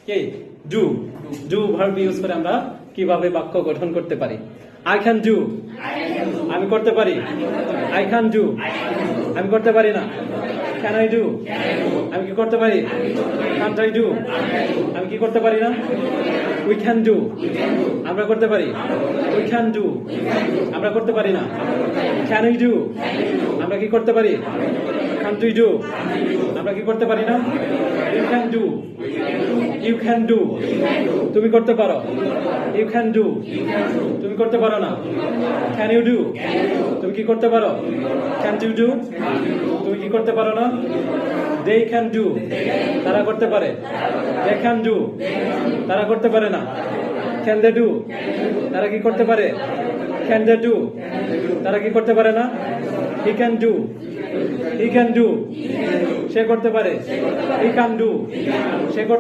K do do verb use করে আমরা কিভাবে বাক্য গঠন করতে পারি। আই ক্যান ডু, আমি করতে পারি। আই ক্যান ডু, আমি করতে পারি না। ক্যান আই ডু, আমি কি করতে পারি। ক্যান্ট আই ডু, আমি কি করতে পারি না। উই ক্যান ডু, আমরা করতে পারি। উই ক্যান ডু, আমরা করতে পারি না। ক্যান উই ডু, আমরা কি করতে পারি। ক্যান্ট উই ডু, আমরা কি করতে পারি না। You can do, you can do, তুমি করতে পারো। ইউ ক্যান ডু, তুমি করতে পারো না। ক্যান ইউ ডু, তুমি কি করতে পারো। ক্যান ইউ ডু, তুমি কি করতে পারো না। দে ক্যান ডু, তারা করতে পারে। দে ক্যান ডু, তারা করতে পারে না। ক্যান দে ডু, তারা কি করতে পারে। ক্যান দে ডু, তারা কি করতে পারে না। He can do, he can do, সে করতে পারে। হি ক্যান ডু, সে করতে